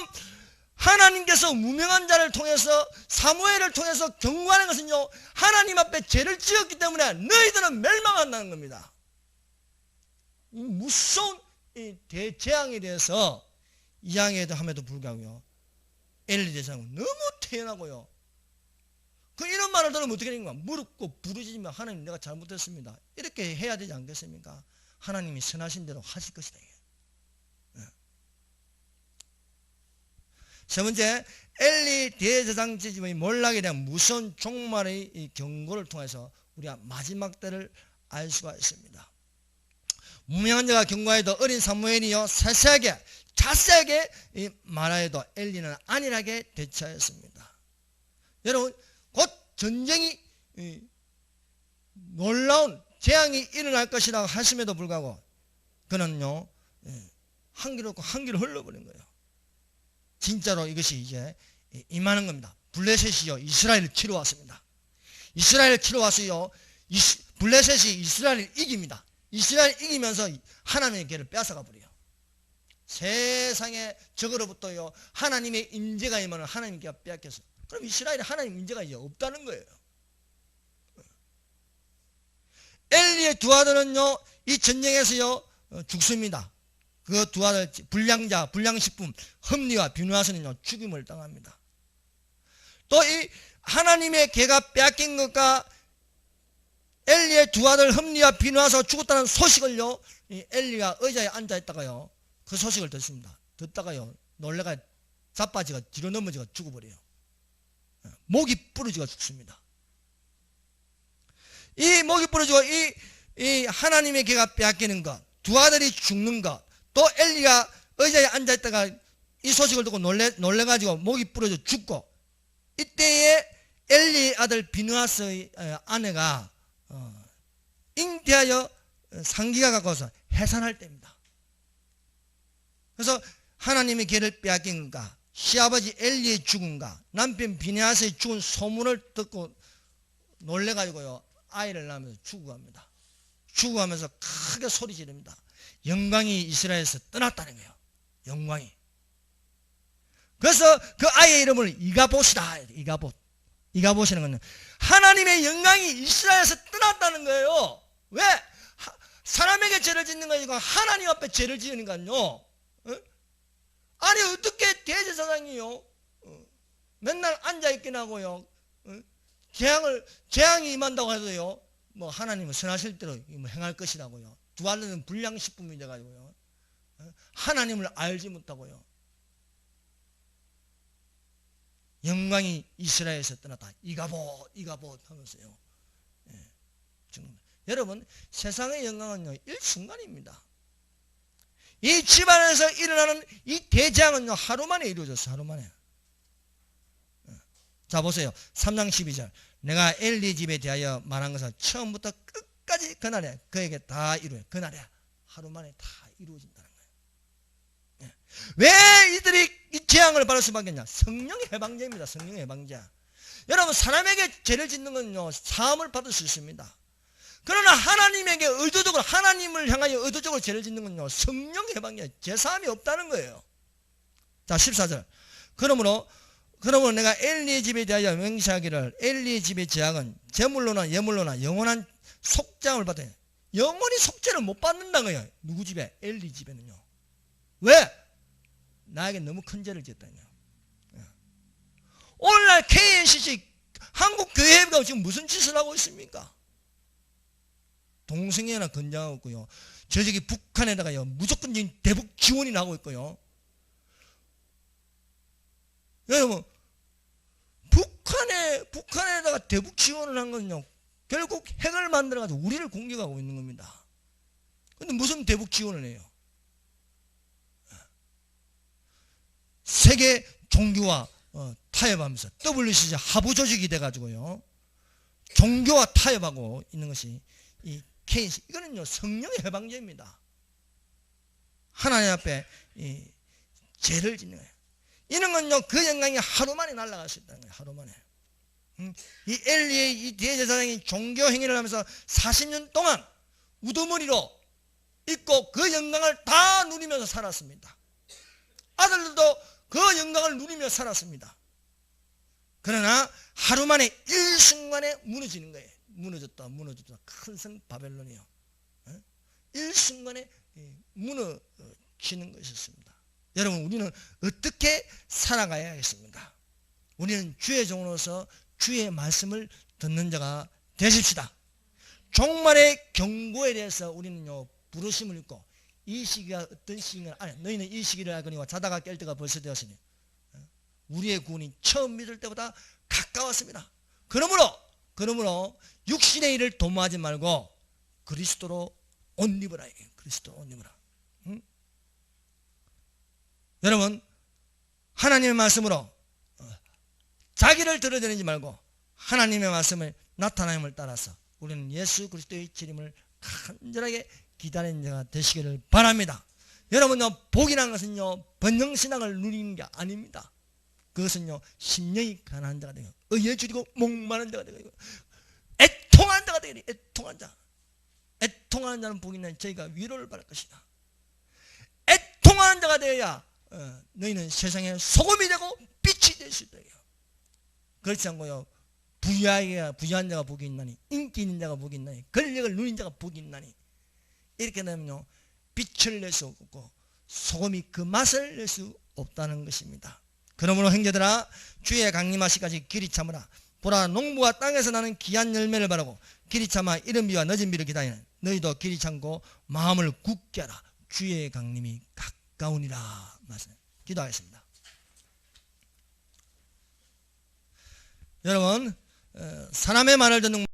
하나님께서 무명한 자를 통해서 사무엘을 통해서 경고하는 것은요 하나님 앞에 죄를 지었기 때문에 너희들은 멸망한다는 겁니다. 이 무서운 이 대재앙에 대해서 이야기에도 함에도 불구하고요, 엘리 대제사장은 너무 태연하고요. 그 이런 말을 들으면 어떻게 되는가? 무릎 꿇고 부르짖으면 하나님 내가 잘못했습니다. 이렇게 해야 되지 않겠습니까? 하나님이 선하신 대로 하실 것이다. 세 번째, 엘리 대제사장 집의 몰락에 대한 무서운 종말의 이 경고를 통해서 우리가 마지막 때를 알 수가 있습니다. 무명한 자가 경고해도 어린 사무엘이요 세세하게 자세하게 말하여도 엘리는 안일하게 대처하였습니다. 여러분, 곧 전쟁이 놀라운 재앙이 일어날 것이라고 하심에도 불구하고 그는요 한 길 없고 한 길을 흘러버린 거예요. 진짜로 이것이 이제 임하는 겁니다. 블레셋이요 이스라엘을 치러 왔습니다. 이스라엘을 치러 왔어요. 블레셋이 이스라엘을 이깁니다. 이스라엘 이기면서 하나님의 길을 뺏어가 버려요. 세상의 적으로부터요 하나님의 임재가 임하는 하나님께 빼앗겨서, 그럼 이스라엘에 하나님 임재가 이제 없다는 거예요. 엘리의 두 아들은요 이 전쟁에서요 죽습니다. 그 두 아들 불량자 불량식품 흠니와 비누아스는요 죽임을 당합니다. 또 이 하나님의 계가 빼앗긴 것과 엘리의 두 아들 흠니와 비누아스가 죽었다는 소식을요 이 엘리가 의자에 앉아 있다가요 그 소식을 듣습니다. 듣다가요 놀래가 자빠지가 뒤로 넘어지가 죽어버려요. 목이 부러지가 죽습니다. 이 목이 부러지고 이 하나님의 계가 빼앗기는 것, 두 아들이 죽는 것, 또 엘리가 의자에 앉아있다가 이 소식을 듣고 놀래가지고 목이 부러져 죽고, 이때에 엘리 아들 비누아스의 아내가 잉태하여 상기가 가까워서 해산할 때입니다. 그래서 하나님의 계를 빼앗긴 것과 시아버지 엘리의 죽음과 남편 비누아스의 죽은 소문을 듣고 놀래가지고요 아이를 낳으면서 죽어갑니다. 죽어가면서 크게 소리 지릅니다. 영광이 이스라엘에서 떠났다는 거예요. 영광이. 그래서 그 아이의 이름을 이가봇이다. 이가봇이라는 건 하나님의 영광이 이스라엘에서 떠났다는 거예요. 왜? 사람에게 죄를 짓는 거니까 하나님 앞에 죄를 지으니까요. 아니 어떻게 대제사장이요 맨날 앉아있긴 하고요 재앙이 임한다고 해도요 뭐 하나님은 선하실 대로 행할 것이라고요. 두 아들은 불량식품이 돼가지고요 하나님을 알지 못하고요 영광이 이스라엘에서 떠났다. 이가봇 하면서요. 여러분, 세상의 영광은요 일순간입니다. 이 집안에서 일어나는 이 대재앙은요 하루 만에 이루어졌어요. 하루 만에. 자 보세요. 3장 12절. 내가 엘리 집에 대하여 말한 것은 처음부터 끝까지 그날에 그에게 다 이루어요. 그날에 하루 만에 다 이루어진다는 거예요. 왜 이들이 이 재앙을 받을 수밖에 없냐? 성령의 해방자입니다. 성령의 해방자. 여러분, 사람에게 죄를 짓는 건요 사함을 받을 수 있습니다. 그러나 하나님에게 의도적으로, 하나님을 향하여 의도적으로 죄를 짓는 건요 성령의 해방자, 죄사함이 없다는 거예요. 자 14절. 그러므로 내가 엘리의 집에 대하여 맹세하기를 엘리의 집의 재앙은 제물로나 예물로나 영원한 속죄함을 받아요. 영원히 속죄를 못 받는다는 거예요. 누구 집에? 엘리 집에는요. 왜? 나에게 너무 큰 죄를 지었다는 거예요. 오늘날 KNCC 한국 교회가 지금 무슨 짓을 하고 있습니까? 동성애나 건장하고 있고요. 저기 북한에다가요 무조건적인 대북 지원이 나오고 있고요. 여러분, 북한에다가 대북 지원을 한 건요 결국 핵을 만들어가지고 우리를 공격하고 있는 겁니다. 근데 무슨 대북 지원을 해요? 세계 종교와 타협하면서 WCC 하부 조직이 돼가지고요 종교와 타협하고 있는 것이 이 KNC. 이거는요 성령의 해방제입니다. 하나님 앞에 이 죄를 짓는 거예요. 이런 건요 그 영광이 하루 만에 날아갈 수 있다는 거예요. 하루 만에. 이 엘리의 이 대제사장이 종교 행위를 하면서 40년 동안 우두머리로 있고 그 영광을 다 누리면서 살았습니다. 아들들도 그 영광을 누리며 살았습니다. 그러나 하루 만에 일순간에 무너지는 거예요. 무너졌다 큰 성 바벨론이요 일순간에 무너지는 것이었습니다. 여러분, 우리는 어떻게 살아가야 하겠습니까? 우리는 주의 종으로서 주의 말씀을 듣는 자가 되십시다. 종말의 경고에 대해서 우리는요, 부르심을 읽고, 이 시기가 어떤 시기인가, 아니, 너희는 이 시기를 알거니와 자다가 깰 때가 벌써 되었으니 우리의 구원이 처음 믿을 때보다 가까웠습니다. 그러므로 육신의 일을 도모하지 말고 그리스도로 옷 입으라. 그리스도로 옷 입으라. 응? 여러분, 하나님의 말씀으로 자기를 드러내지 말고 하나님의 말씀을 나타남을 따라서 우리는 예수 그리스도의 재림을 간절하게 기다리는 자가 되시기를 바랍니다. 여러분요, 복이라는 것은요, 번영신앙을 누리는 게 아닙니다. 그것은요, 심령이 가난한 자가 되고 의에 줄이고 목마른 자가 되고 애통한 자가 되고, 애통한 자. 애통하는 자는 복이 있나니 저희가 위로를 받을 것이다. 애통하는 자가 되어야 너희는 세상에 소금이 되고 빛이 될 수 있다. 그렇지 않고요, 부유한 자가 복이 있나니, 인기 있는 자가 복이 있나니, 권력을 누린 자가 복이 있나니, 이렇게 되면요, 빛을 낼 수 없고 소금이 그 맛을 낼 수 없다는 것입니다. 그러므로 형제들아, 주의 강림하시기까지 길이 참으라. 보라, 농부가 땅에서 나는 귀한 열매를 바라고 길이 참아 이른 비와 늦은 비를 기다리는 너희도 길이 참고 마음을 굳게 하라. 주의 강림이 가까우니라. 말씀. 기도하겠습니다. 여러분, 사람의 말을 듣는